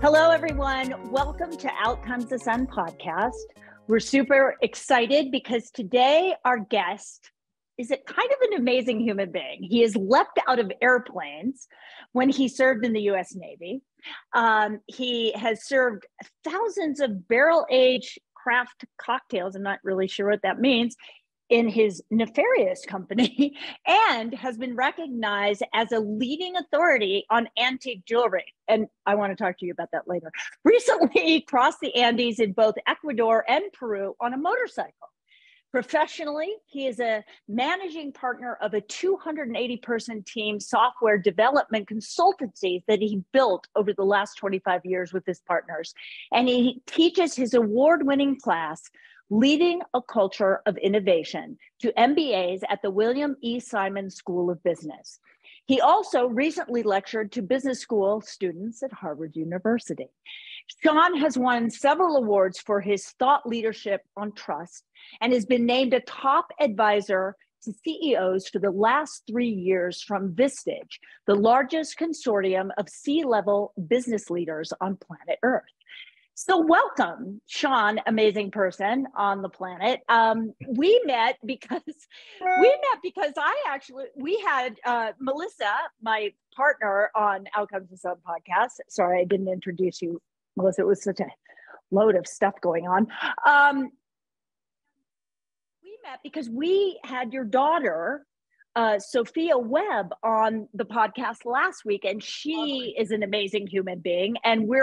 Hello, everyone. Welcome to Out Comes the Sun podcast. We're super excited because today our guest is a kind of an amazing human being. He has leapt out of airplanes when he served in the U.S. Navy. He has served thousands of barrel-aged craft cocktails. I'm not really sure what that means, in his nefarious company, and has been recognized as a leading authority on antique jewelry. And I want to talk to you about that later. Recently, he crossed the Andes in both Ecuador and Peru on a motorcycle. Professionally, he is a managing partner of a 280-person team software development consultancy that he built over the last 25 years with his partners. And he teaches his award-winning class, Leading a Culture of Innovation, to MBAs at the William E. Simon School of Business. He also recently lectured to business school students at Harvard University. Sean has won several awards for his thought leadership on trust and has been named a top advisor to CEOs for the last 3 years from Vistage, the largest consortium of C-level business leaders on planet Earth. So welcome, Sean, amazing person on the planet. We met because we had Melissa, my partner on Out Comes the Sun podcast. Sorry, I didn't introduce you, Melissa. It was such a load of stuff going on. We met because we had your daughter, Sophia Webb, on the podcast last week, and she is an amazing human being. And we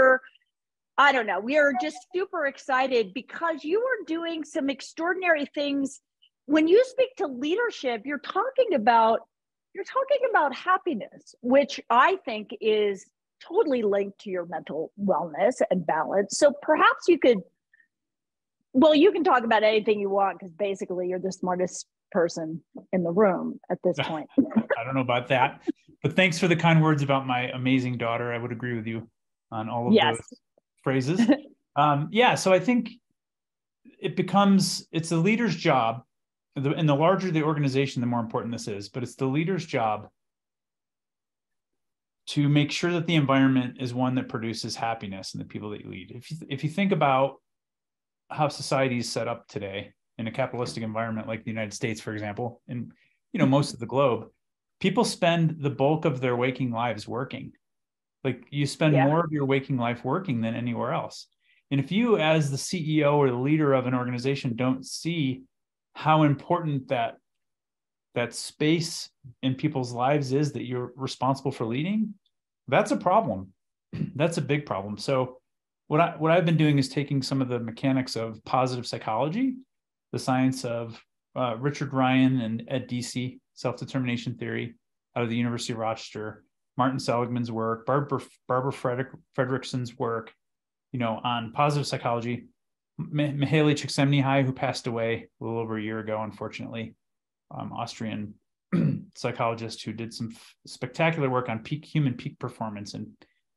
are just super excited because you are doing some extraordinary things. When you speak to leadership, you're talking about happiness, which I think is totally linked to your mental wellness and balance. So perhaps you can talk about anything you want, because basically you're the smartest person in the room at this point. I don't know about that, but thanks for the kind words about my amazing daughter. I would agree with you on all of those phrases. So I think it's the leader's job, and the larger the organization, the more important this is, but it's the leader's job to make sure that the environment is one that produces happiness in the people that you lead. If you think about how society is set up today in a capitalistic environment like the United States, for example, and most of the globe, people spend the bulk of their waking lives working. Like, you spend more of your waking life working than anywhere else. And if you, as the CEO or the leader of an organization, don't see how important that space in people's lives is that you're responsible for leading, that's a problem. That's a big problem. So what I've been doing is taking some of the mechanics of positive psychology, the science of Richard Ryan and Ed Deci, self-determination theory, out of the University of Rochester, Martin Seligman's work, Barbara Fredrickson's work, on positive psychology, Mihaly Csikszentmihalyi, who passed away a little over a year ago, unfortunately, Austrian psychologist who did some spectacular work on human peak performance and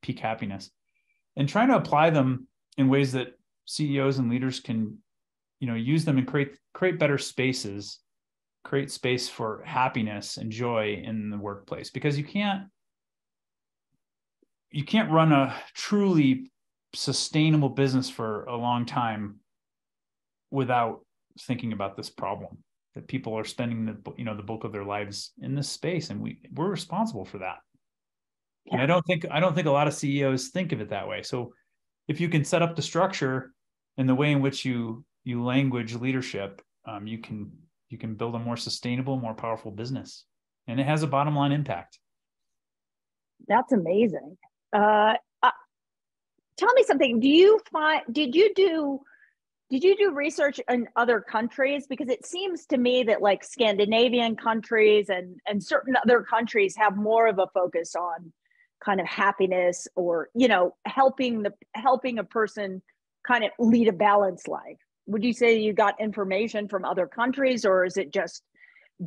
peak happiness, and trying to apply them in ways that CEOs and leaders can, use them and create better spaces, create space for happiness and joy in the workplace, because you can't run a truly sustainable business for a long time without thinking about this problem, that people are spending the bulk of their lives in this space, and we're responsible for that. Yeah. And I don't think a lot of CEOs think of it that way. So if you can set up the structure and the way in which you language leadership, you can build a more sustainable, more powerful business, and it has a bottom line impact. That's amazing. Tell me something. Did you do research in other countries? Because it seems to me that like Scandinavian countries and certain other countries have more of a focus on kind of happiness, or helping a person kind of lead a balanced life. Would you say you got information from other countries, or is it just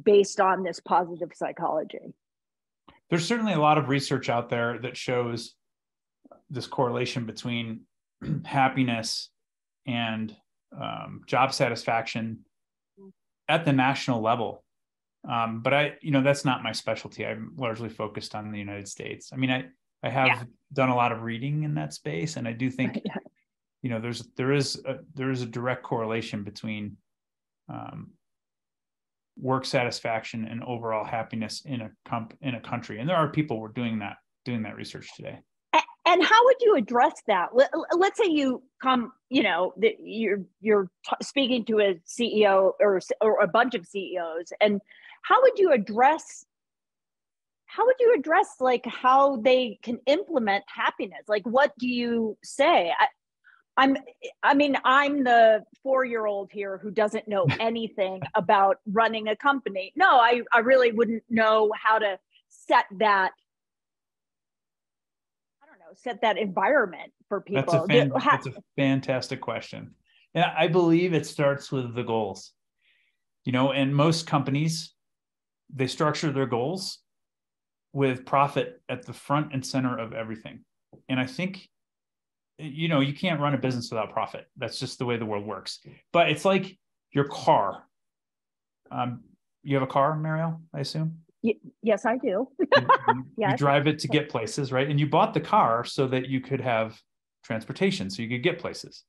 based on this positive psychology? There's certainly a lot of research out there that shows this correlation between happiness and job satisfaction at the national level. But that's not my specialty. I'm largely focused on the United States. I mean, I have done a lot of reading in that space, and I do think, you know, there is a direct correlation between work satisfaction and overall happiness in a country. And there are people who are doing that research today. And how would you address that? Let's say you come, you know, you're speaking to a CEO or a bunch of CEOs, and how would you address like how they can implement happiness? Like, what do you say? I'm the 4-year-old here who doesn't know anything about running a company. No, I really wouldn't know how to set that environment for people. That's a fantastic question. And I believe it starts with the goals. You know, and most companies, they structure their goals with profit at the front and center of everything. And I think, you know, you can't run a business without profit. That's just the way the world works. But it's like your car. You have a car, Mariel, I assume? Yes, I do. You drive it to get places, right? And you bought the car so that you could have transportation, so you could get places.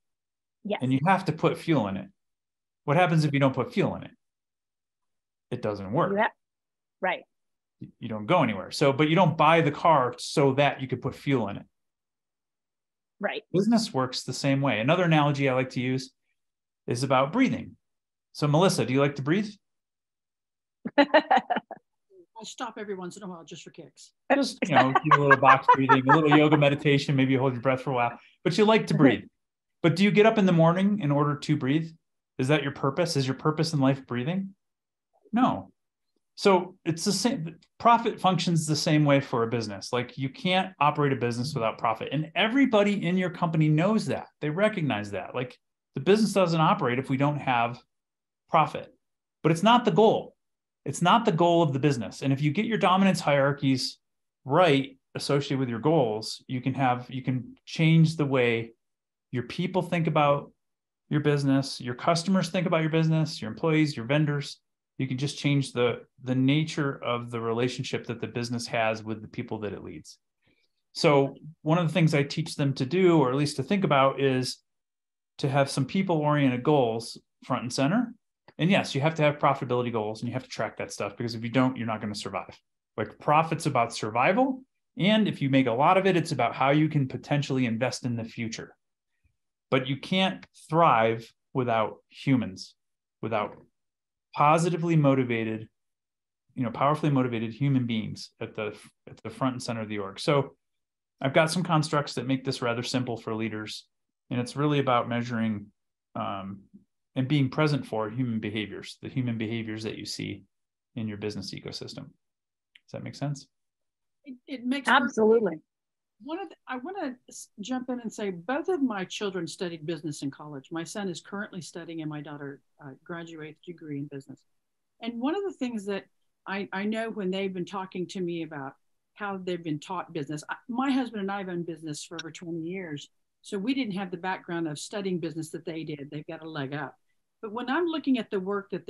Yes. And you have to put fuel in it. What happens if you don't put fuel in it? It doesn't work. Right. You don't go anywhere. So, but you don't buy the car so that you could put fuel in it. Right. Business works the same way. Another analogy I like to use is about breathing. So, Melissa, do you like to breathe? I stop every once in a while just for kicks. Just, you know, do a little box breathing, a little yoga meditation, maybe you hold your breath for a while, but you like to breathe. But do you get up in the morning in order to breathe? Is that your purpose? Is your purpose in life breathing? No. So it's the same. Profit functions the same way for a business. Like, you can't operate a business without profit. And everybody in your company knows that. They recognize that. Like, the business doesn't operate if we don't have profit. But it's not the goal. It's not the goal of the business. And if you get your dominance hierarchies right, associated with your goals, you can change the way your people think about your business, your customers think about your business, your employees, your vendors. You can just change the nature of the relationship that the business has with the people that it leads. So one of the things I teach them to do, or at least to think about, is to have some people-oriented goals front and center. And yes, you have to have profitability goals, and you have to track that stuff, because if you don't, you're not going to survive. Like, profit's about survival. And if you make a lot of it, it's about how you can potentially invest in the future. But you can't thrive without humans, without positively motivated, you know, powerfully motivated human beings at the front and center of the org. So I've got some constructs that make this rather simple for leaders. And it's really about measuring and being present for human behaviors, the human behaviors that you see in your business ecosystem. Does that make sense? It makes absolutely. I want to jump in and say both of my children studied business in college. My son is currently studying, and my daughter graduates degree in business. And one of the things that I know when they've been talking to me about how they've been taught business, my husband and I have owned business for over 20 years. So we didn't have the background of studying business that they did. They've got a leg up. But when I'm looking at the work that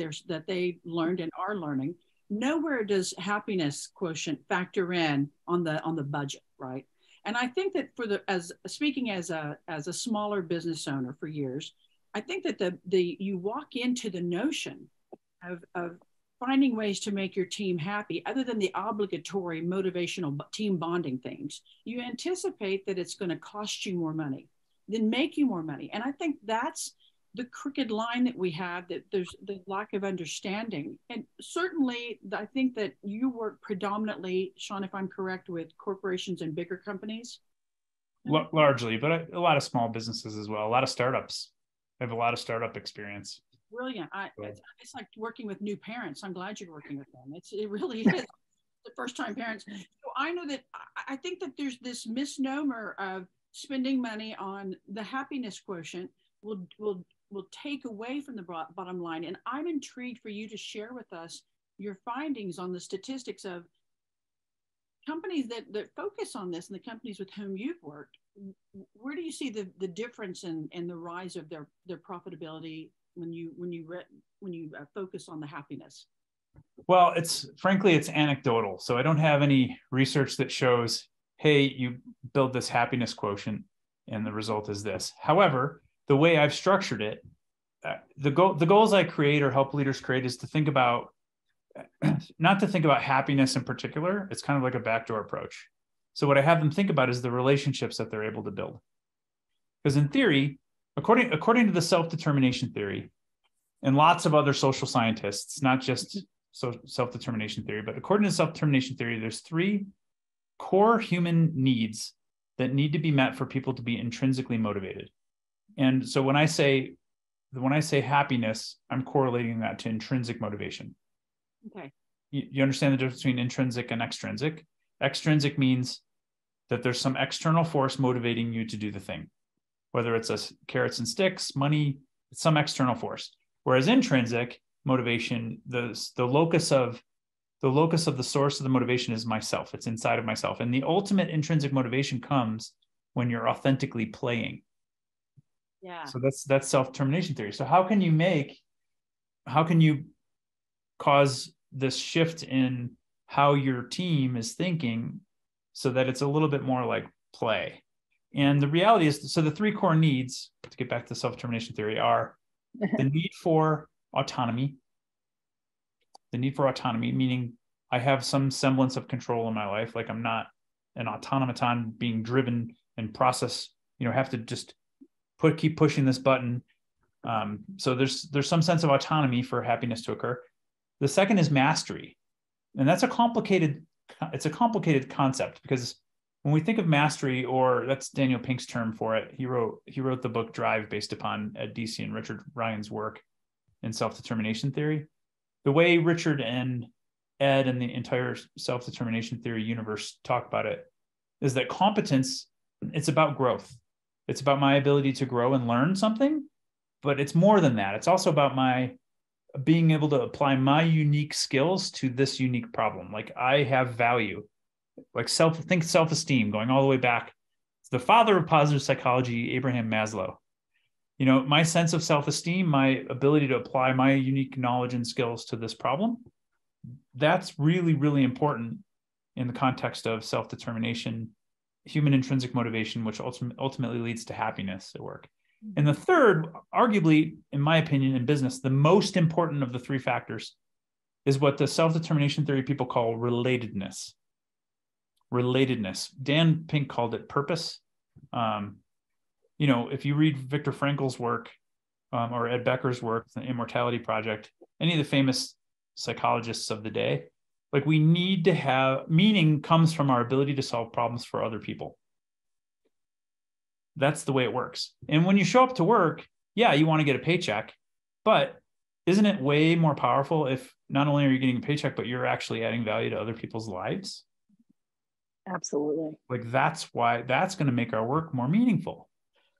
they learned and are learning, nowhere does happiness quotient factor in on the budget, right? And I think that speaking as a smaller business owner for years, I think that you walk into the notion of finding ways to make your team happy, other than the obligatory motivational team bonding things. You anticipate that it's going to cost you more money, then make you more money. And I think that's the crooked line that we have, that there's the lack of understanding. And certainly, I think that you work predominantly, Sean, if I'm correct, with corporations and bigger companies. Largely, but a lot of small businesses as well. A lot of startups. I have a lot of startup experience. Brilliant. It's like working with new parents. I'm glad you're working with them. It really is the first time parents. So I know that I think that there's this misnomer of spending money on the happiness quotient will take away from the bottom line. And I'm intrigued for you to share with us your findings on the statistics of companies that focus on this, and the companies with whom you've worked. Where do you see the difference in the rise of their profitability when you focus on the happiness? Well, it's frankly anecdotal. So I don't have any research that shows, hey, hey, you build this happiness quotient and the result is this. However, the way I've structured it, the goals I create or help leaders create is to think about, not to think about happiness in particular. It's kind of like a backdoor approach. So what I have them think about is the relationships that they're able to build. Because in theory, according to the self-determination theory, and lots of other social scientists, not just self-determination theory, but according to self-determination theory, there's 3 core human needs that need to be met for people to be intrinsically motivated. And so when I say happiness, I'm correlating that to intrinsic motivation. Okay. You understand the difference between intrinsic and extrinsic? Extrinsic means that there's some external force motivating you to do the thing, whether it's carrots and sticks, money, it's some external force. Whereas intrinsic motivation, the locus of the source of the motivation is myself. It's inside of myself. And the ultimate intrinsic motivation comes when you're authentically playing. Yeah. So that's self-determination theory. So how can you cause this shift in how your team is thinking so that it's a little bit more like play? And the reality is, so the 3 core needs, to get back to self-determination theory, are the need for autonomy. The need for autonomy, meaning I have some semblance of control in my life. Like I'm not an automaton being driven and process, have to just keep pushing this button. So there's some sense of autonomy for happiness to occur. The second is mastery. And it's a complicated concept, because when we think of mastery, or that's Daniel Pink's term for it, he wrote the book Drive based upon Ed Deci and Richard Ryan's work in self-determination theory. The way Richard and Ed and the entire self-determination theory universe talk about it is that competence, it's about growth. It's about my ability to grow and learn something, but it's more than that. It's also about my being able to apply my unique skills to this unique problem. Like I have value, like self-esteem, going all the way back to the father of positive psychology, Abraham Maslow. My sense of self-esteem, my ability to apply my unique knowledge and skills to this problem, that's really, really important in the context of self-determination, human intrinsic motivation, which ultimately leads to happiness at work. And the third, arguably, in my opinion, in business, the most important of the 3 factors is what the self-determination theory people call relatedness. Relatedness. Dan Pink called it purpose. If you read Viktor Frankl's work or Ed Becker's work, the Immortality Project, any of the famous psychologists of the day, like we need to have meaning comes from our ability to solve problems for other people. That's the way it works. And when you show up to work, yeah, you want to get a paycheck, but isn't it way more powerful if not only are you getting a paycheck, but you're actually adding value to other people's lives? Absolutely. Like that's going to make our work more meaningful.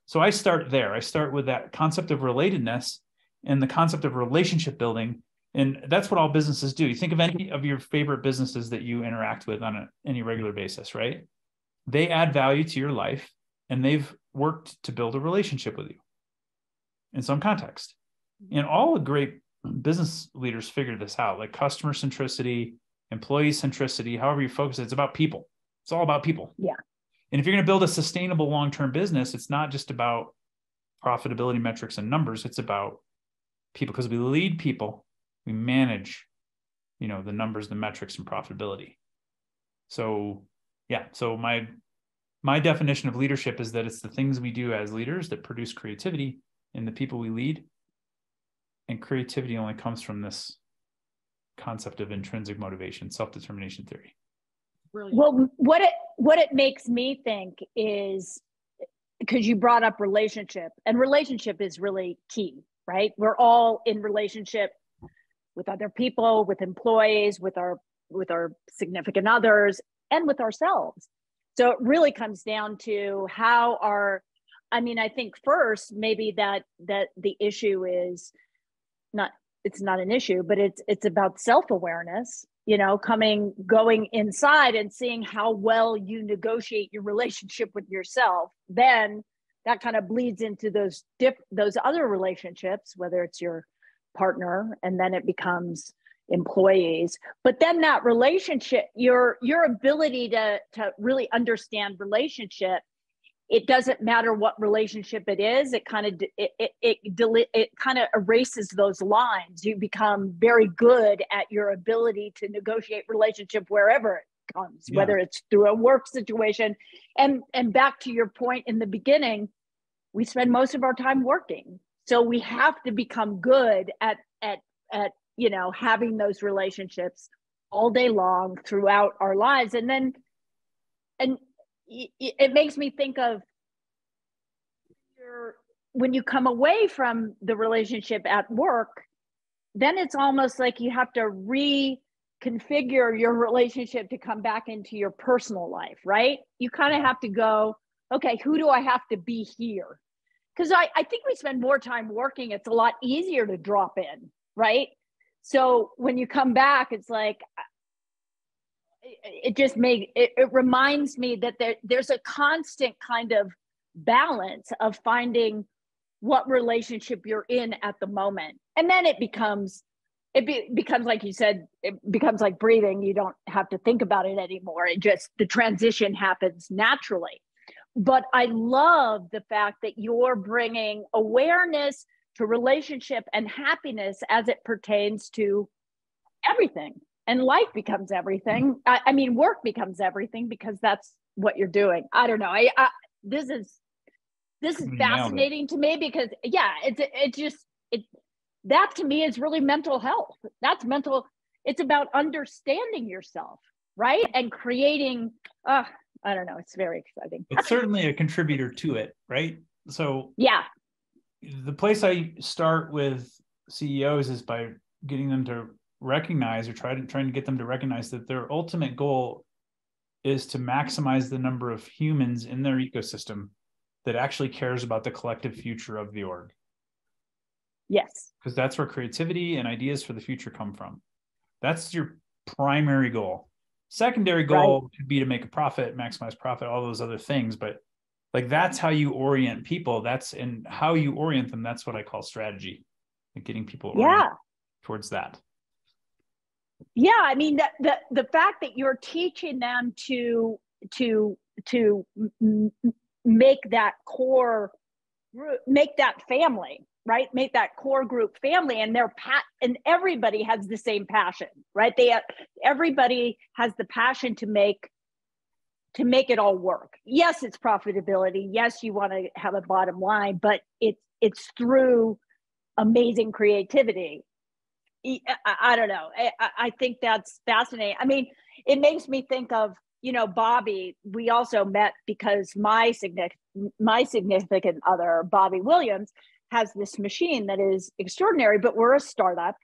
So I start there. I start with that concept of relatedness and the concept of relationship building. And that's what all businesses do. You think of any of your favorite businesses that you interact with on any regular basis, right? They add value to your life and they've worked to build a relationship with you in some context. And all the great business leaders figured this out, like customer centricity, employee centricity, however you focus it, it's about people. It's all about people. Yeah. And if you're going to build a sustainable long-term business, it's not just about profitability metrics and numbers. It's about people, because we lead people, we manage, the numbers, the metrics, and profitability. So, yeah. So my definition of leadership is that it's the things we do as leaders that produce creativity in the people we lead. And creativity only comes from this concept of intrinsic motivation, self-determination theory. Brilliant. Well, what it makes me think is, because you brought up relationship, and relationship is really key, right? We're all in relationship with other people, with employees, with our significant others, and with ourselves. So it really comes down to I think first, maybe that the issue is it's not an issue, but it's about self-awareness, going inside and seeing how well you negotiate your relationship with yourself. Then that kind of bleeds into those other relationships, whether it's your partner, and then it becomes employees. But then that relationship, your ability to really understand relationship, it doesn't matter what relationship it is. It kind of it kind of erases those lines. You become very good at your ability to negotiate relationship wherever it comes, whether it's through a work situation. And back to your point in the beginning, we spend most of our time working, so we have to become good at having those relationships all day long throughout our lives. And it makes me think of when you come away from the relationship at work, then it's almost like you have to reconfigure your relationship to come back into your personal life, right? You kind of have to go, okay, who do I have to be here? Because I think we spend more time working. It's a lot easier to drop in, right? So when you come back, it's like, it reminds me that there's a constant kind of balance of finding what relationship you're in at the moment. And then it becomes like you said, it becomes like breathing. You don't have to think about it anymore. The transition happens naturally. But I love the fact that you're bringing awareness to relationship and happiness as it pertains to everything. And life becomes everything. I mean, work becomes everything because that's what you're doing. I don't know. This is fascinating to me because that to me is really mental health. That's mental. It's about understanding yourself, right? And creating, I don't know. It's very exciting. It's certainly a contributor to it, right? So yeah, the place I start with CEOs is by getting them to recognize, or trying to get them to recognize that their ultimate goal is to maximize the number of humans in their ecosystem that actually cares about the collective future of the org. Yes. Because that's where creativity and ideas for the future come from. That's your primary goal. Secondary goal could be to make a profit, maximize profit, all those other things. But like, that's how you orient people. And how you orient them. That's what I call strategy, like getting people oriented towards that. Yeah. I mean, the fact that you're teaching them to make that family, right? Make that core group family, and and everybody has the same passion, right? Everybody has the passion to make it all work. Yes, it's profitability. Yes, you want to have a bottom line, but it's through amazing creativity. I don't know. I think that's fascinating. I mean, it makes me think of, Bobby. We also met because my significant other, Bobby Williams, has this machine that is extraordinary, but we're a startup.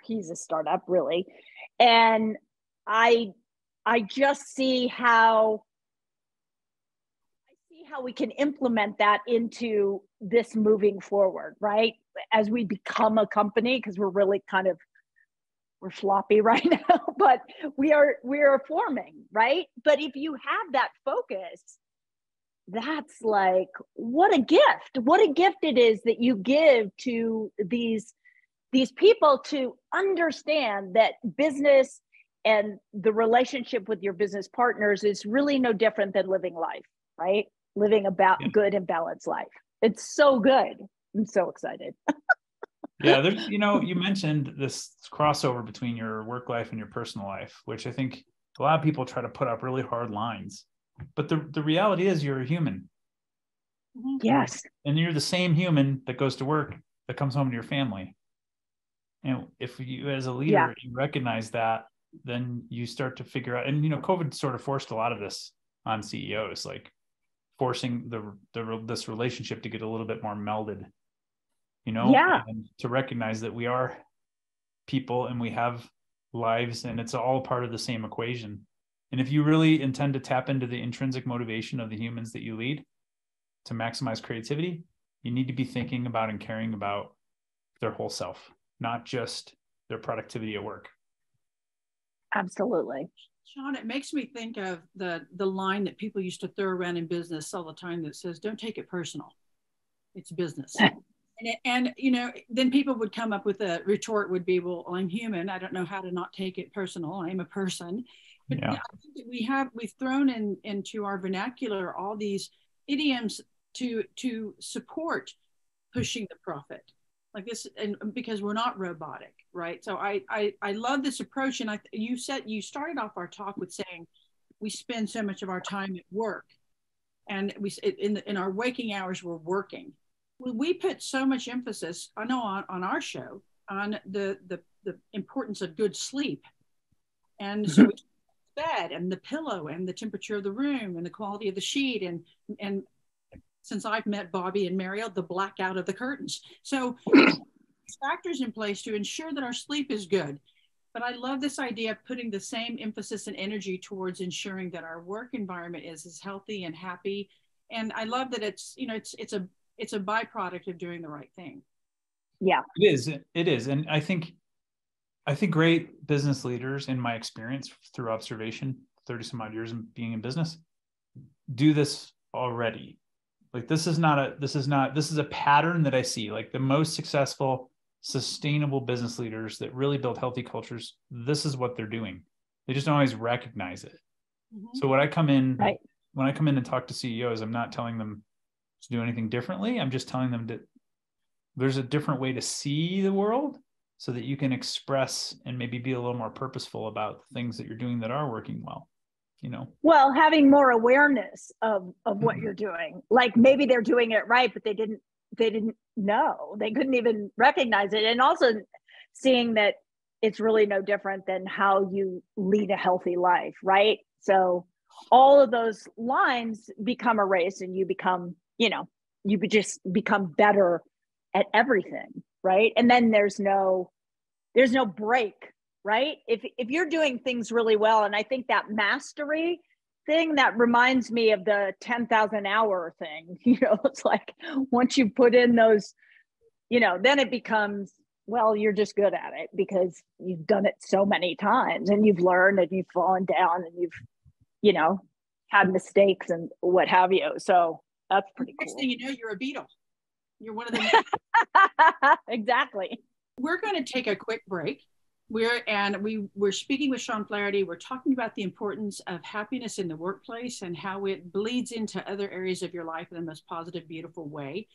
He's a startup, really. And I just see how we can implement that into this moving forward, right? As we become a company, because we're really we're floppy right now, but we are forming, right? But if you have that focus, that's like, what a gift it is that you give to these people to understand that business and the relationship with your business partners is really no different than living life, right? Living good and balanced life. It's so good. I'm so excited. Yeah, there's, you mentioned this crossover between your work life and your personal life, which I think a lot of people try to put up really hard lines. But the reality is, you're a human. Yes. And you're the same human that goes to work, that comes home to your family. And if you, as a leader, you recognize that, then you start to figure out, and COVID sort of forced a lot of this on CEOs, like forcing this relationship to get a little bit more melded, and to recognize that we are people and we have lives, and it's all part of the same equation. And if you really intend to tap into the intrinsic motivation of the humans that you lead to maximize creativity, you need to be thinking about and caring about their whole self, not just their productivity at work. Absolutely. Sean, it makes me think of the line that people used to throw around in business all the time that says, don't take it personal. It's business. And then people would come up with a retort would be, well, I'm human. I don't know how to not take it personal. I'm a person. But Yeah. I think that we've thrown into our vernacular all these idioms to support pushing the profit like this, and because we're not robotic, right? So I love this approach. And you started off our talk with saying we spend so much of our time at work, and in our waking hours we're working. Well, we put so much emphasis, I know, on our show on the importance of good sleep, and so we bed and the pillow and the temperature of the room and the quality of the sheet and since I've met Bobby and Mariel, the blackout of the curtains. So factors in place to ensure that our sleep is good. But I love this idea of putting the same emphasis and energy towards ensuring that our work environment is as healthy and happy. And I love that it's a byproduct of doing the right thing. Yeah, it is. And I think great business leaders, in my experience through observation, 30 some odd years of being in business, do this already. Like this is a pattern that I see. Like the most successful, sustainable business leaders that really build healthy cultures, this is what they're doing. They just don't always recognize it. Mm-hmm. So when I come in and talk to CEOs, I'm not telling them to do anything differently. I'm just telling them that there's a different way to see the world so that you can express and maybe be a little more purposeful about the things that you're doing that are working well. Well, having more awareness of what you're doing, like maybe they're doing it right, but they didn't know, they couldn't even recognize it. And also seeing that it's really no different than how you lead a healthy life, right? So all of those lines become erased and you become, you just become better at everything, right? And then there's no break, right? If you're doing things really well, and I think that mastery thing, that reminds me of the 10,000 hour thing, it's like once you put in those, then it becomes, well, you're just good at it because you've done it so many times and you've learned and you've fallen down and you've, had mistakes and what have you. So that's pretty cool. Next thing you know, you're a beetle. You're one of them. Exactly. We're going to take a quick break. We're speaking with Sean Flaherty. We're talking about the importance of happiness in the workplace and how it bleeds into other areas of your life in the most positive, beautiful way.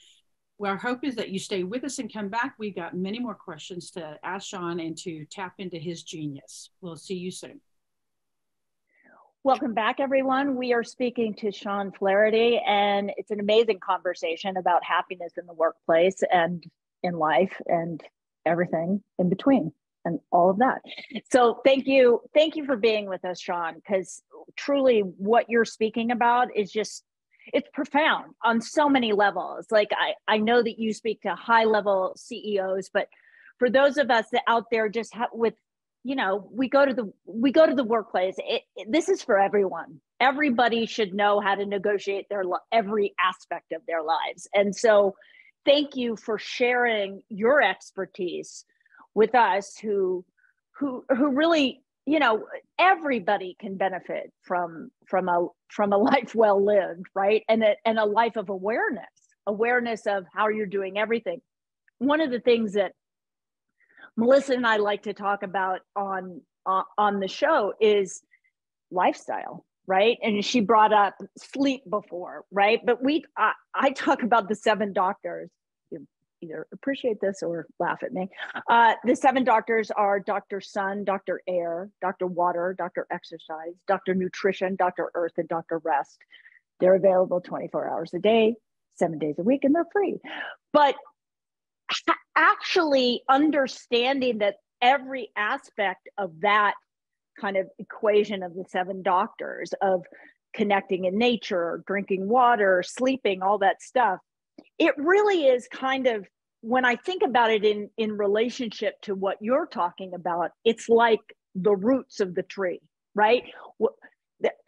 Well, our hope is that you stay with us and come back. We've got many more questions to ask Sean and to tap into his genius. We'll see you soon. Welcome back, everyone. We are speaking to Sean Flaherty, and it's an amazing conversation about happiness in the workplace and in life and everything in between and all of that. So thank you for being with us, Sean, because truly what you're speaking about is it's profound on so many levels. Like I know that you speak to high level CEOs, but for those of us that out there just with, we go to the workplace, this is for everyone. Everybody should know how to negotiate every aspect of their lives. And so thank you for sharing your expertise with us who really, everybody can benefit from a life well lived, right? And a life of awareness of how you're doing everything. One of the things that Melissa and I like to talk about on the show is lifestyle, right? And she brought up sleep before, right? But I talk about the 7 doctors. You either appreciate this or laugh at me. The 7 doctors are Dr. Sun, Dr. Air, Dr. Water, Dr. Exercise, Dr. Nutrition, Dr. Earth, and Dr. Rest. They're available 24 hours a day, 7 days a week, and they're free. But actually understanding that every aspect of that kind of equation of the 7 doctors of connecting in nature, drinking water, sleeping, all that stuff, it really is kind of, when I think about it in relationship to what you're talking about, it's like the roots of the tree, right?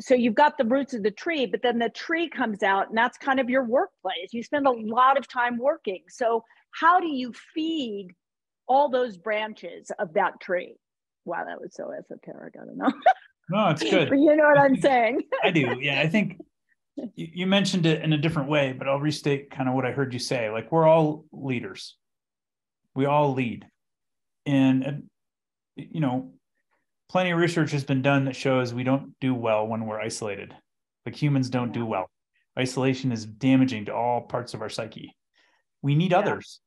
So you've got the roots of the tree, but then the tree comes out and that's kind of your workplace. You spend a lot of time working. So how do you feed all those branches of that tree? Wow, that was so esoteric. I don't know. No, it's good. But you know what I'm saying. I do. Yeah, I think you mentioned it in a different way, but I'll restate kind of what I heard you say. Like, we're all leaders. We all lead. And, you know, plenty of research has been done that shows we don't do well when we're isolated. Like, humans don't do well. Isolation is damaging to all parts of our psyche. We need others.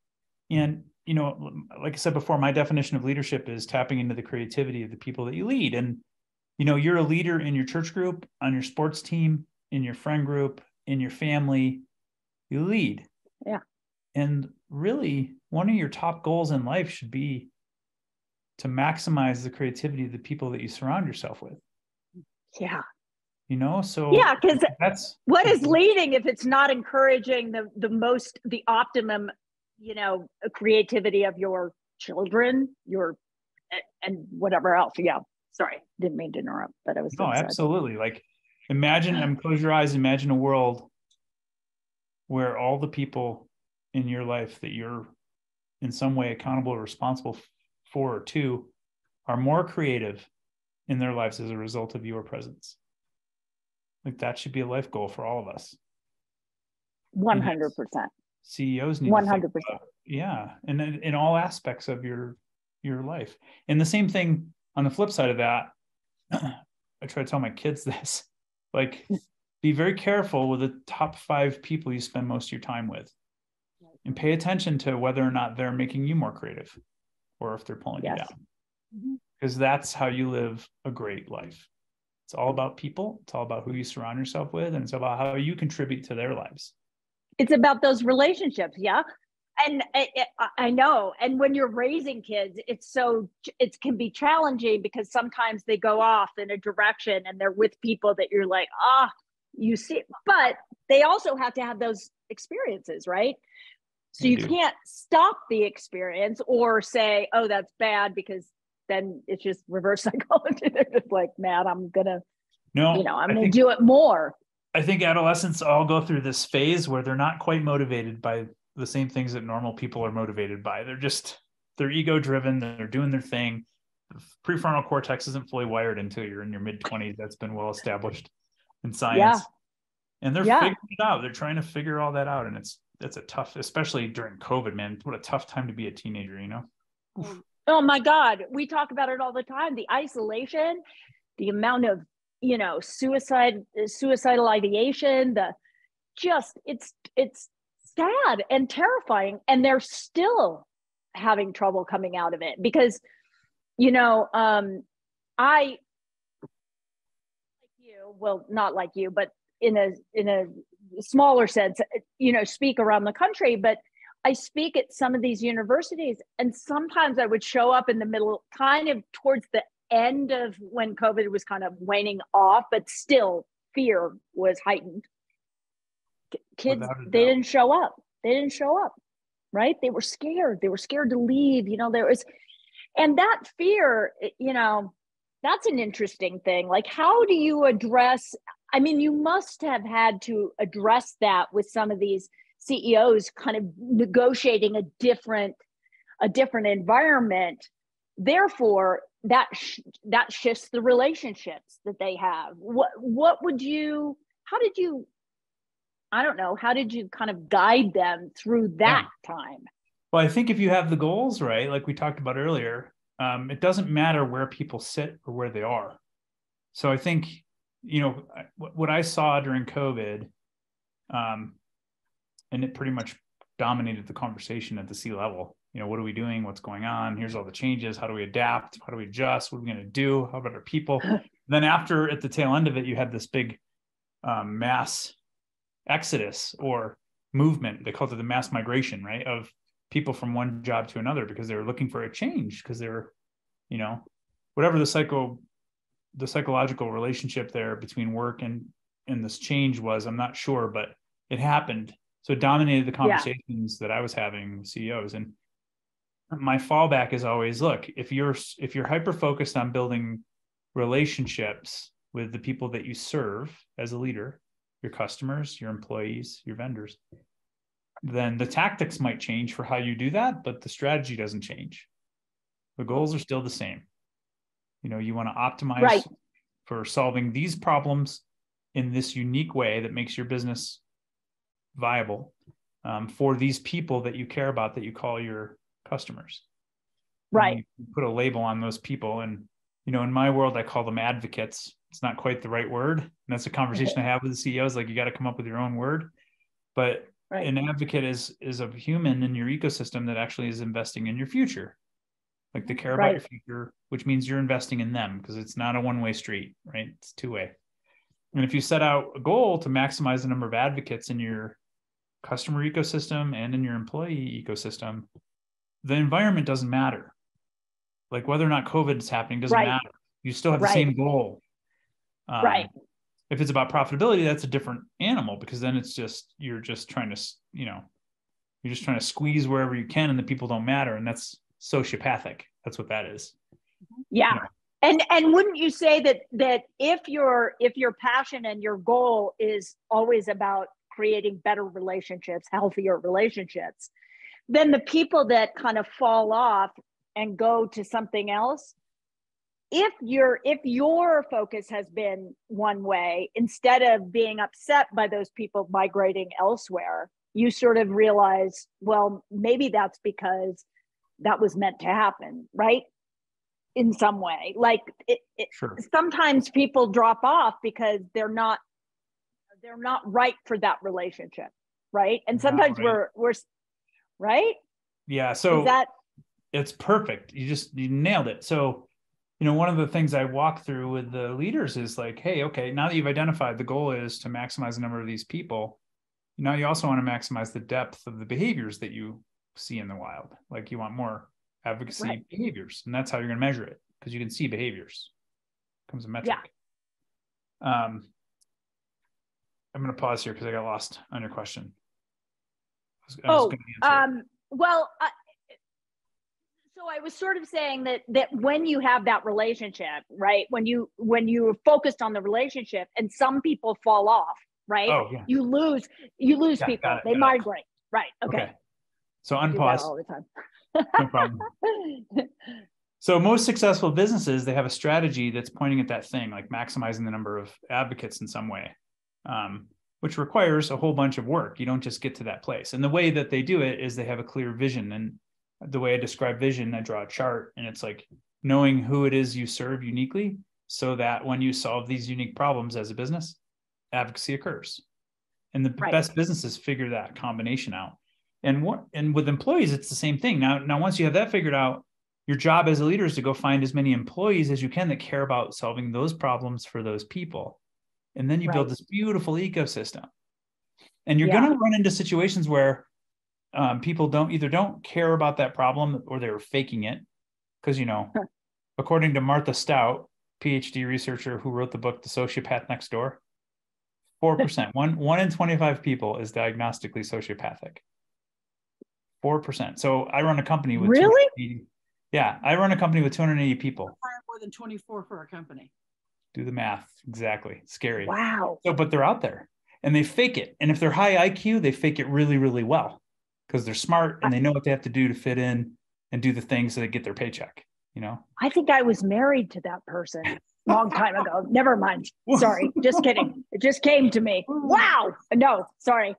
And, you know, like I said before, my definition of leadership is tapping into the creativity of the people that you lead. And, you know, you're a leader in your church group, on your sports team, in your friend group, in your family. You lead. Yeah. And really, one of your top goals in life should be to maximize the creativity of the people that you surround yourself with. Yeah. You know, so yeah, because that's what is leading if it's not encouraging the optimum, you know, creativity of your children, and whatever else. Yeah. Sorry, didn't mean to interrupt, but I was no, absolutely. Like, close your eyes, imagine a world where all the people in your life that you're in some way accountable or responsible for or to are more creative in their lives as a result of your presence. Like, that should be a life goal for all of us. 100%. CEOs need 100%. Yeah. And in all aspects of your life. And the same thing on the flip side of that, I try to tell my kids this, like, be very careful with the top 5 people you spend most of your time with, and pay attention to whether or not they're making you more creative or if they're pulling you down, because that's how you live a great life. It's all about people. It's all about who you surround yourself with, and it's about how you contribute to their lives. It's about those relationships. Yeah. And I know. And when you're raising kids, it can be challenging because sometimes they go off in a direction and they're with people that you're like, you see, but they also have to have those experiences, right? So you can't stop the experience or say, oh, that's bad, because then it's just reverse psychology. They're just like, man, I'm going to do it more. I think adolescents all go through this phase where they're not quite motivated by the same things that normal people are motivated by. They're ego driven. They're doing their thing. The prefrontal cortex isn't fully wired until you're in your mid-20s. That's been well established in science. And they're figuring it out. They're trying to figure all that out. And it's a tough, especially during COVID, man. What a tough time to be a teenager, you know? Oh my God. We talk about it all the time. The isolation, the amount of, you know, suicidal ideation, it's sad and terrifying. And they're still having trouble coming out of it because, you know, I, not like you, but in a smaller sense, you know, speak around the country, but I speak at some of these universities, and sometimes I would show up in the middle, kind of towards the end of when COVID was kind of waning off, but still fear was heightened. Kids, they didn't show up. Right? They were scared. They were scared to leave. You know, and that fear, you know, that's an interesting thing. Like, how do you address, I mean, you must have had to address that with some of these CEOs kind of negotiating a different environment. Therefore, that shifts the relationships that they have. How did you kind of guide them through that time? Well, I think if you have the goals right, like we talked about earlier, it doesn't matter where people sit or where they are. So I think, you know, what I saw during COVID, and it pretty much dominated the conversation at the C-level. You know, what are we doing? What's going on? Here's all the changes. How do we adapt? How do we adjust? What are we going to do? How about our people? Then after, at the tail end of it, you had this big mass exodus or movement. They called it the mass migration, right? Of people from one job to another because they were looking for a change, because they were, you know, whatever the psychological relationship there between work and this change was, I'm not sure, but it happened. So it dominated the conversations that I was having with CEOs. And my fallback is always, look, if you're hyper focused on building relationships with the people that you serve as a leader, your customers, your employees, your vendors, then the tactics might change for how you do that, but the strategy doesn't change. The goals are still the same. You know, you want to optimize for solving these problems in this unique way that makes your business viable for these people that you care about, that you call your customers. Right. You put a label on those people. And, in my world, I call them advocates. It's not quite the right word. And that's a conversation I have with the CEOs. Like, you got to come up with your own word. But an advocate is a human in your ecosystem that actually is investing in your future. Like, they care about your future, which means you're investing in them, because it's not a one-way street, right? It's two-way. And if you set out a goal to maximize the number of advocates in your customer ecosystem and in your employee ecosystem, the environment doesn't matter. Like, whether or not COVID is happening doesn't matter. You still have the same goal. If it's about profitability, that's a different animal, because then you're just trying to squeeze wherever you can, and the people don't matter. And that's sociopathic. That's what that is. Yeah. And wouldn't you say that if your passion and your goal is always about creating better relationships, healthier relationships, then the people that kind of fall off and go to something else, if your focus has been one way, instead of being upset by those people migrating elsewhere, you sort of realize, well, maybe that's because that was meant to happen, right? In some way. Like, Sure. Sometimes people drop off because they're not right for that relationship, right? And sometimes we're right. Yeah. So it's perfect. You nailed it. So, one of the things I walk through with the leaders is like, hey, okay, now that you've identified the goal is to maximize the number of these people, now you also want to maximize the depth of the behaviors that you see in the wild. Like, you want more advocacy behaviors, and that's how you're going to measure it, because you can see behaviors. It becomes a metric. I'm going to pause here because I got lost on your question. So I was sort of saying that when you have that relationship, right? When you are focused on the relationship, and some people fall off, right? Oh, yeah. You lose people. They migrate. Right. Okay. So unpause all the time. No problem. So most successful businesses, they have a strategy that's pointing at that thing, like maximizing the number of advocates in some way, which requires a whole bunch of work. You don't just get to that place. And the way that they do it is they have a clear vision. And the way I describe vision, I draw a chart, and it's like knowing who it is you serve uniquely, so that when you solve these unique problems as a business, advocacy occurs. And the best businesses figure that combination out. And with employees, it's the same thing. Now, once you have that figured out, your job as a leader is to go find as many employees as you can that care about solving those problems for those people. And then you build this beautiful ecosystem. And you're going to run into situations where people don't care about that problem, or they're faking it. Because, according to Martha Stout, PhD researcher who wrote the book, The Sociopath Next Door, 4%, one in 25 people is diagnostically sociopathic. 4%. So I run a company with 280. Yeah, I run a company with 280 people. More than 24 for our company. Do the math. Exactly. Scary. Wow. So, but they're out there and they fake it. And if they're high IQ, they fake it really, really well, because they're smart and they know what they have to do to fit in and do the things so they get their paycheck. I think I was married to that person a long time ago. Never mind. Sorry. Just kidding. It just came to me. Wow. No, sorry.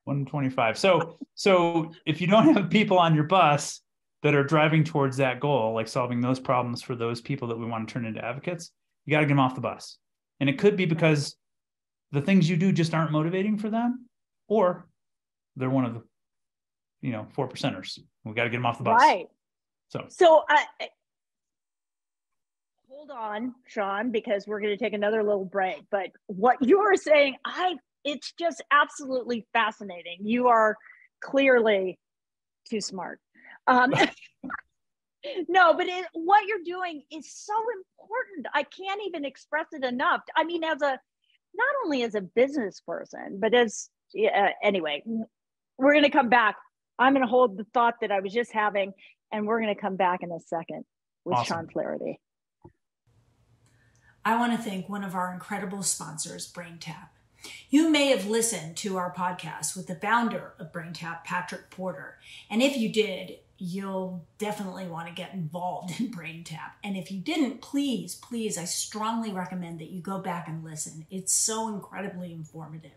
125. So if you don't have people on your bus that are driving towards that goal, like solving those problems for those people that we want to turn into advocates, you got to get them off the bus. And it could be because the things you do just aren't motivating for them, or they're one of the, 4%ers. We got to get them off the bus. Right. So hold on, Sean, because we're going to take another little break. But what you were saying, it's just absolutely fascinating. You are clearly too smart. No, but what you're doing is so important. I can't even express it enough. I mean, not only as a business person, but anyway, we're going to come back. I'm going to hold the thought that I was just having, and we're going to come back in a second with Sean Flaherty. I want to thank one of our incredible sponsors, BrainTap. You may have listened to our podcast with the founder of BrainTap, Patrick Porter. And if you did, you'll definitely want to get involved in BrainTap. And if you didn't, please, I strongly recommend that you go back and listen. It's so incredibly informative.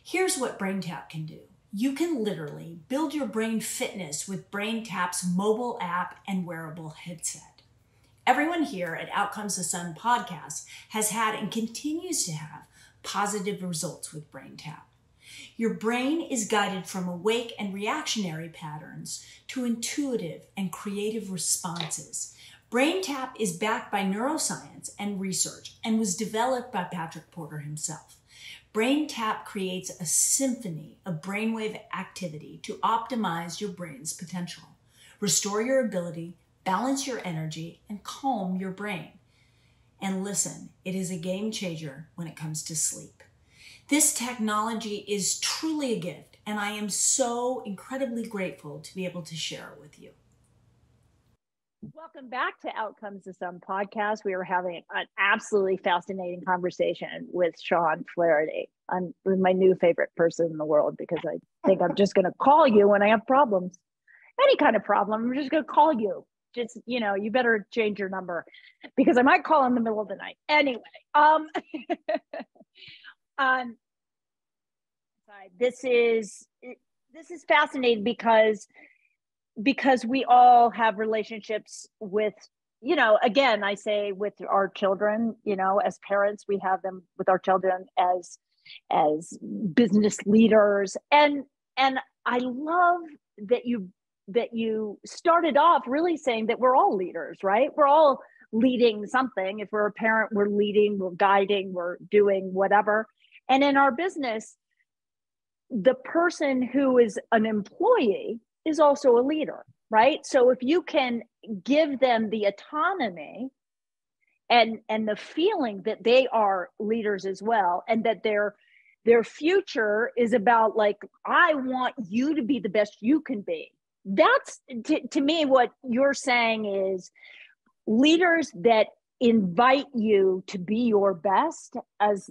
Here's what BrainTap can do. You can literally build your brain fitness with BrainTap's mobile app and wearable headset. Everyone here at Outcomes the Sun podcast has had and continues to have positive results with BrainTap. Your brain is guided from awake and reactionary patterns to intuitive and creative responses. BrainTap is backed by neuroscience and research and was developed by Patrick Porter himself. BrainTap creates a symphony of brainwave activity to optimize your brain's potential, restore your ability, balance your energy, and calm your brain. And listen, it is a game changer when it comes to sleep. This technology is truly a gift, and I am so incredibly grateful to be able to share it with you. Welcome back to Outcomes the Sun podcast. We are having an absolutely fascinating conversation with Sean Flaherty. I'm my new favorite person in the world because I think I'm just going to call you when I have problems. Any kind of problem, I'm just going to call you. Just, you better change your number because I might call in the middle of the night. Anyway, this is fascinating because we all have relationships with, again, I say with our children, as parents, we have them with our children as business leaders. And I love that you started off really saying that we're all leaders, right? We're all leading something. If we're a parent, we're leading, we're guiding, we're doing whatever. And in our business, the person who is an employee is also a leader, right? So if you can give them the autonomy and the feeling that they are leaders as well, and that their future is about like, I want you to be the best you can be. That's to me, what you're saying is leaders that invite you to be your best as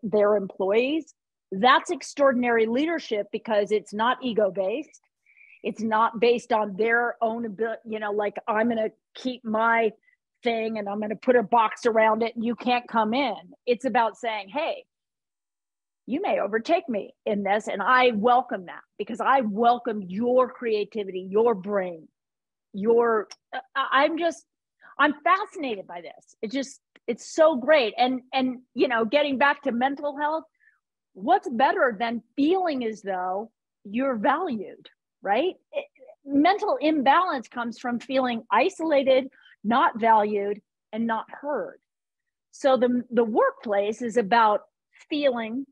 their employees. That's extraordinary leadership because it's not ego-based. It's not based on their own ability, like I'm going to keep my thing and I'm going to put a box around it and you can't come in. It's about saying, hey, you may overtake me in this, and I welcome that because I welcome your creativity, your brain, I'm fascinated by this. It's so great. And getting back to mental health, what's better than feeling as though you're valued, right? Mental imbalance comes from feeling isolated, not valued, and not heard. So the workplace is about feeling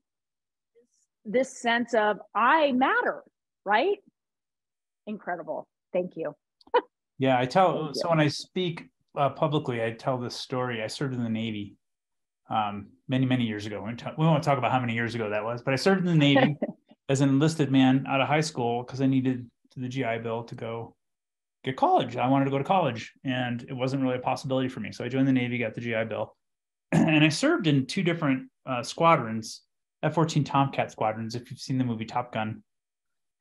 this sense of I matter, right? Incredible. Thank you. Yeah, so when I speak publicly, I tell this story. I served in the Navy many, many years ago. We won't talk about how many years ago that was, but I served in the Navy as an enlisted man out of high school because I needed the GI Bill to go get college. I wanted to go to college, and it wasn't really a possibility for me. So I joined the Navy, got the GI Bill, and I served in two different squadrons, F-14 Tomcat squadrons, if you've seen the movie Top Gun.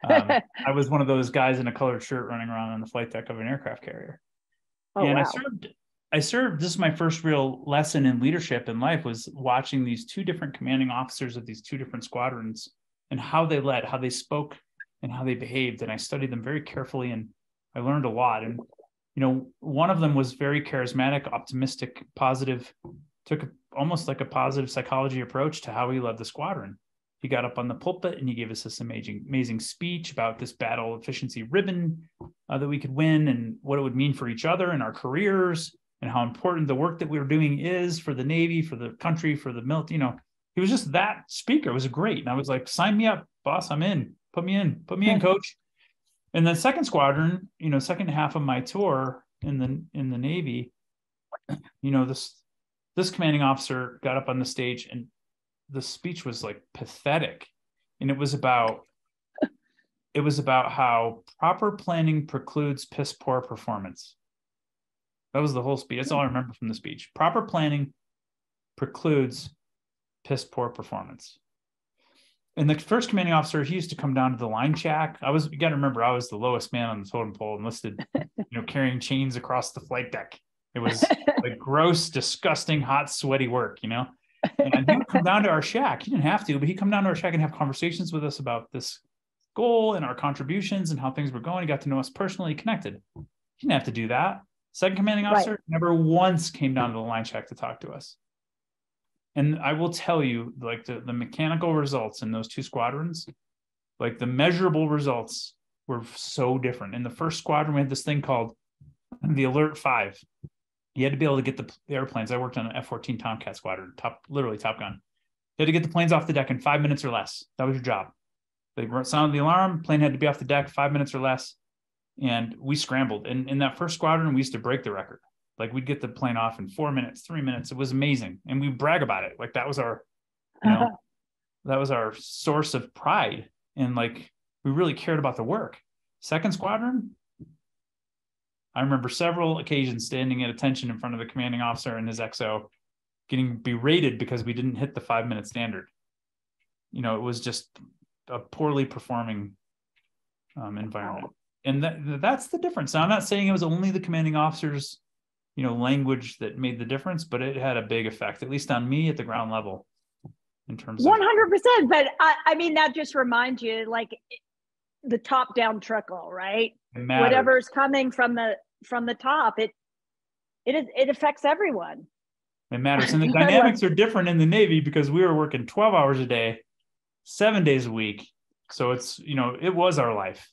I was one of those guys in a colored shirt running around on the flight deck of an aircraft carrier. Oh, and wow. I served, this is my first real lesson in leadership in life, was watching these two different commanding officers of these two different squadrons and how they led, how they spoke, and how they behaved. And I studied them very carefully, and I learned a lot. And, one of them was very charismatic, optimistic, positive, took almost like a positive psychology approach to how he led the squadron. He got up on the pulpit and he gave us this amazing speech about this battle efficiency ribbon that we could win and what it would mean for each other and our careers and how important the work that we were doing is for the Navy, for the country, for the military. He was just that speaker. It was great. And I was like, sign me up, boss, I'm in. Put me in, coach. And then second squadron, second half of my tour in the Navy, this commanding officer got up on the stage and the speech was like pathetic. And it was about how proper planning precludes piss poor performance. That was the whole speech. That's all I remember from the speech. Proper planning precludes piss poor performance. And the first commanding officer, he used to come down to the line shack. You got to remember, I was the lowest man on the totem pole, enlisted, carrying chains across the flight deck. It was like gross, disgusting, hot, sweaty work, And he would come down to our shack. He didn't have to, but he'd come down to our shack and have conversations with us about this goal and our contributions and how things were going. He got to know us personally, connected. He didn't have to do that. Second commanding officer never once came down to the line shack to talk to us. And I will tell you, like the mechanical results in those two squadrons, like the measurable results were so different. In the first squadron, we had this thing called the Alert 5. You had to be able to get the airplanes. I worked on an F-14 Tomcat squadron, literally Top Gun. You had to get the planes off the deck in 5 minutes or less. That was your job. They sounded the alarm, plane had to be off the deck 5 minutes or less. And we scrambled. And in that first squadron, we used to break the record. Like we'd get the plane off in 4 minutes, 3 minutes. It was amazing. And we brag about it. Like that was our, that was our source of pride. And like, we really cared about the work. Second squadron, I remember several occasions standing at attention in front of the commanding officer and his XO getting berated because we didn't hit the 5 minute standard. It was just a poorly performing environment. And that's the difference. Now, I'm not saying it was only the commanding officer's language that made the difference, but it had a big effect, at least on me at the ground level in terms of 100%. But I mean, that just reminds you, like the top down trickle, right? Whatever's coming from the top, it affects everyone. It matters. And the dynamics are different in the Navy because we were working 12 hours a day, 7 days a week. So it's, it was our life.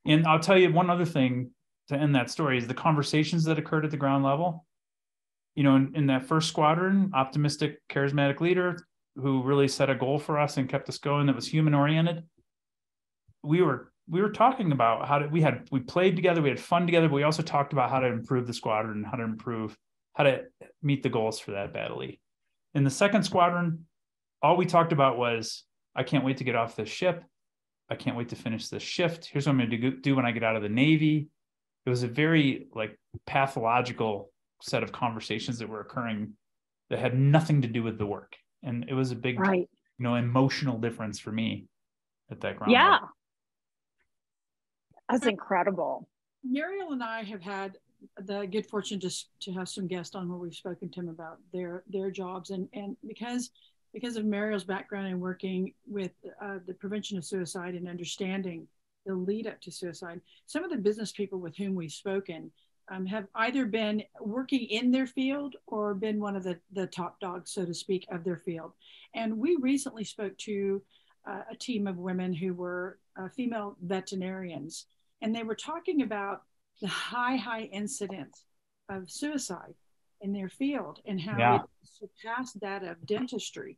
And I'll tell you one other thing to end that story is the conversations that occurred at the ground level. In that first squadron, optimistic, charismatic leader who really set a goal for us and kept us going that was human oriented. We were talking about we played together, we had fun together, but we also talked about how to improve the squadron, how to meet the goals for that battle. In the second squadron, all we talked about was, I can't wait to get off this ship. I can't wait to finish this shift. Here's what I'm going to do when I get out of the Navy. It was a very pathological set of conversations that were occurring that had nothing to do with the work. And it was a big, emotional difference for me at that ground level. That's incredible. Mariel and I have had the good fortune to have some guests on where we've spoken to them about their jobs. And because of Mariel's background in working with the prevention of suicide and understanding the lead up to suicide, some of the business people with whom we've spoken have either been working in their field or been one of the top dogs, so to speak, of their field. And we recently spoke to a team of women who were female veterinarians, and they were talking about the high incidence of suicide in their field and how it surpassed that of dentistry,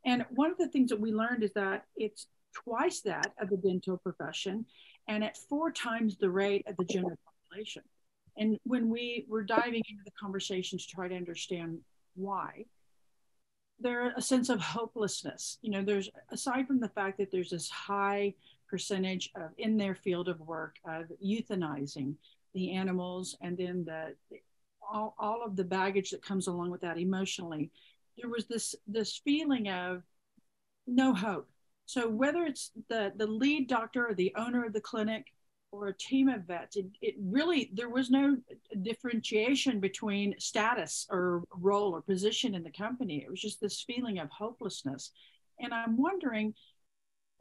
And one of the things that we learned is that it's twice that of the dental profession and at 4 times the rate of the general population. And when we were diving into the conversation to try to understand why, there's a sense of hopelessness. There's, aside from the fact that there's this high percentage of in their field of work of euthanizing the animals and then all of the baggage that comes along with that emotionally, there was this feeling of no hope. So whether it's the lead doctor or the owner of the clinic or a team of vets, it really, there was no differentiation between status or role or position in the company. It was just this feeling of hopelessness. And I'm wondering,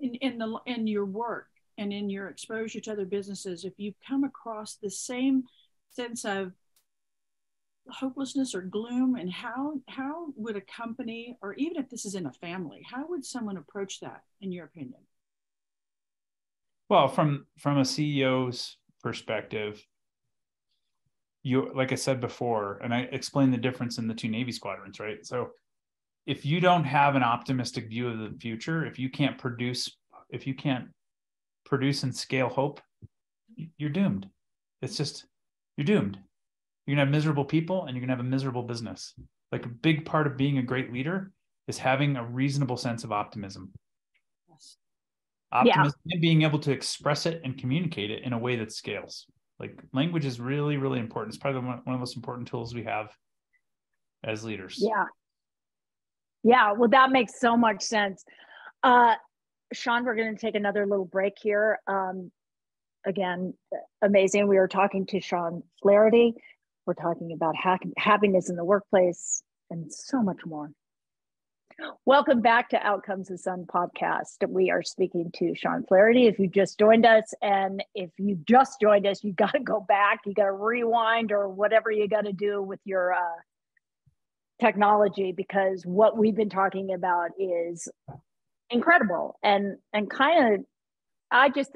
in your work and in your exposure to other businesses, if you've come across the same sense of hopelessness or gloom, and how would a company, or even if this is in a family, how would someone approach that, in your opinion? Well, from a CEO's perspective, like I said before, and I explained the difference in the 2 Navy squadrons, right? So if you don't have an optimistic view of the future, if you can't produce and scale hope, you're doomed. You're doomed. You're gonna have miserable people and you're gonna have a miserable business. Like a big part of being a great leader is having a reasonable sense of optimism. Yes. Optimism and being able to express it and communicate it in a way that scales. Like language is really, really important. It's probably one of the most important tools we have as leaders. Yeah. Well, that makes so much sense. Sean, we're going to take another little break here. Again, amazing. We are talking to Sean Flaherty. We're talking about happiness in the workplace and so much more. Welcome back to Outcomes the Sun podcast. We are speaking to Sean Flaherty. If you just joined us, and if you just joined us, you got to go back, you got to rewind or whatever you got to do with your technology, because what we've been talking about is incredible and kind of,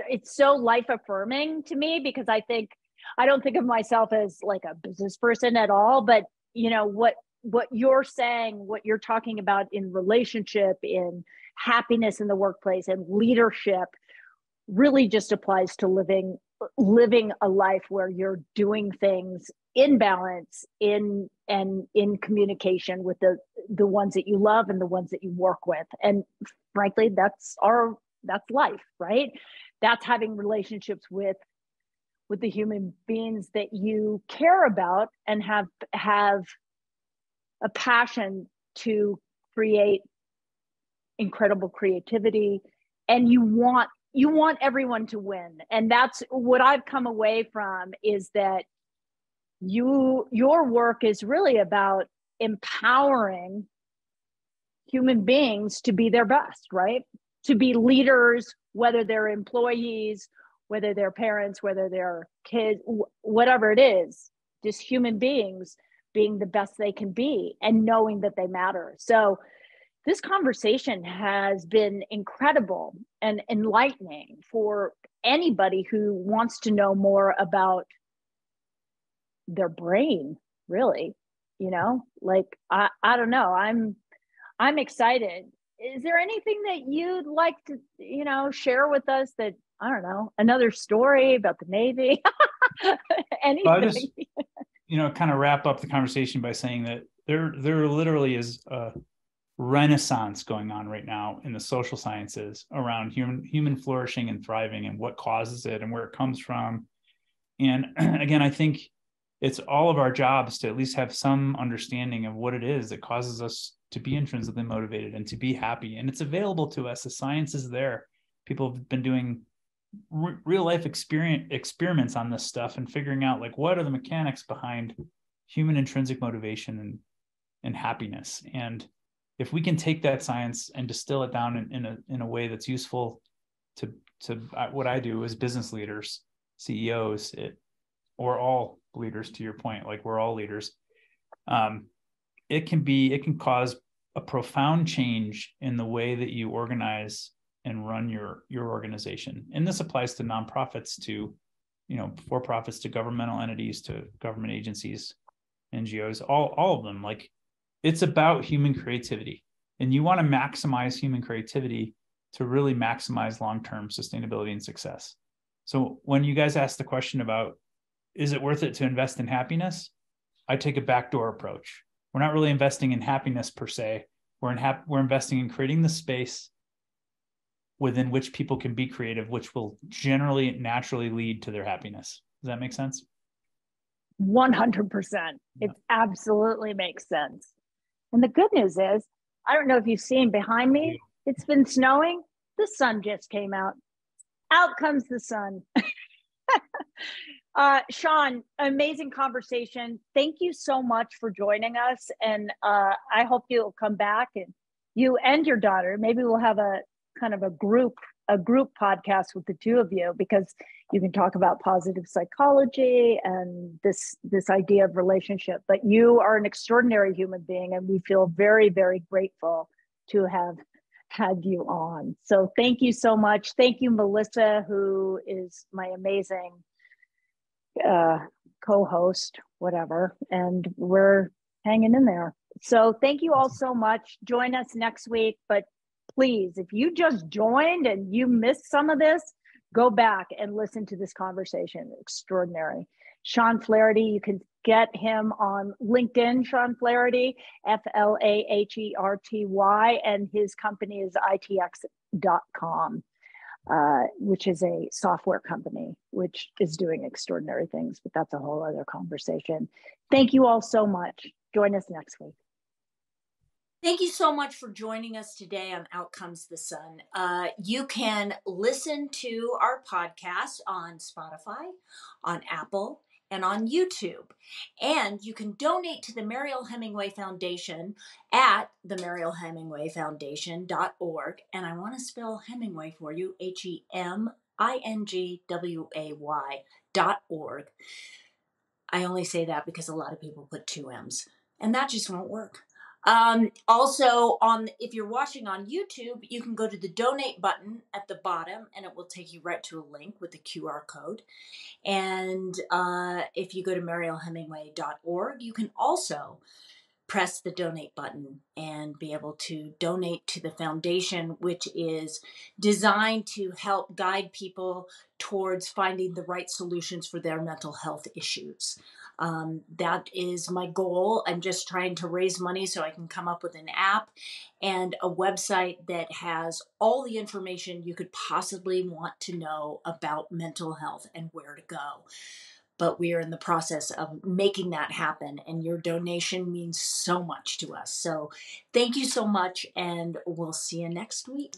it's so life affirming to me, because I don't think of myself as like a business person at all, but you know, what you're saying, what you're talking about in relationship, in happiness in the workplace and leadership really just applies to living a life where you're doing things in balance, in communication with the ones that you love and the ones that you work with. And frankly, that's life, right? That's having relationships with the human beings that you care about and have a passion to create incredible creativity, and you want everyone to win. And that's what I've come away from, is that your work is really about empowering human beings to be their best, right? To be leaders, whether they're employees, whether they're parents, whether they're kids, whatever it is, just human beings being the best they can be and knowing that they matter. So this conversation has been incredible and enlightening for anybody who wants to know more about their brain, really. You know, like, I don't know, I'm excited. Is there anything that you'd like to, you know, share with us? That, I don't know, another story about the Navy? Anything? Well, I just, kind of wrap up the conversation by saying that there literally is a renaissance going on right now in the social sciences around human flourishing and thriving, and what causes it and where it comes from. And again, I think it's all of our jobs to at least have some understanding of what it is that causes us to be intrinsically motivated and to be happy. And it's available to us. The science is there. People have been doing real life experiments on this stuff and figuring out, like, what are the mechanics behind human intrinsic motivation and happiness. And if we can take that science and distill it down in a way that's useful to what I do as business leaders, CEOs, or all leaders, to your point, like, we're all leaders, it can cause a profound change in the way that you organize and run your organization. And this applies to nonprofits, to, for-profits, to governmental entities, to government agencies, NGOs, all of them. Like, it's about human creativity, and you want to maximize human creativity to really maximize long-term sustainability and success. So when you guys ask the question about, is it worth it to invest in happiness? I take a backdoor approach. We're not really investing in happiness per se. We're investing in creating the space within which people can be creative, which will generally naturally lead to their happiness. Does that make sense? 100%. It absolutely makes sense. And the good news is, I don't know if you've seen behind me, it's been snowing. The sun just came out. Out comes the sun. Sean, amazing conversation. Thank you so much for joining us. And I hope you'll come back, and you and your daughter, maybe we'll have a kind of a group podcast with the two of you, because you can talk about positive psychology and this idea of relationship. But you are an extraordinary human being, and we feel very, very grateful to have had you on. So thank you so much. Thank you, Melissa, who is my amazing co-host, whatever, and we're hanging in there. So thank you all so much. Join us next week. But please, if you just joined and you missed some of this, go back and listen to this conversation. Extraordinary. Sean Flaherty, you can get him on LinkedIn, Sean Flaherty, Flaherty, and his company is itx.com, which is a software company, which is doing extraordinary things, but that's a whole other conversation. Thank you all so much. Join us next week. Thank you so much for joining us today on Out Comes the Sun. You can listen to our podcast on Spotify, on Apple, and on YouTube. And you can donate to the Mariel Hemingway Foundation at the marielhemingwayfoundation.org. And I want to spell Hemingway for you, HEMINGWAY.org. I only say that because a lot of people put 2 M's, and that just won't work. Also, if you're watching on YouTube, you can go to the donate button at the bottom and it will take you right to a link with the QR code. And if you go to marielhemingway.org, you can also press the donate button and be able to donate to the foundation, which is designed to help guide people towards finding the right solutions for their mental health issues. That is my goal. I'm just trying to raise money so I can come up with an app and a website that has all the information you could possibly want to know about mental health and where to go. But we are in the process of making that happen, and your donation means so much to us. So thank you so much, and we'll see you next week.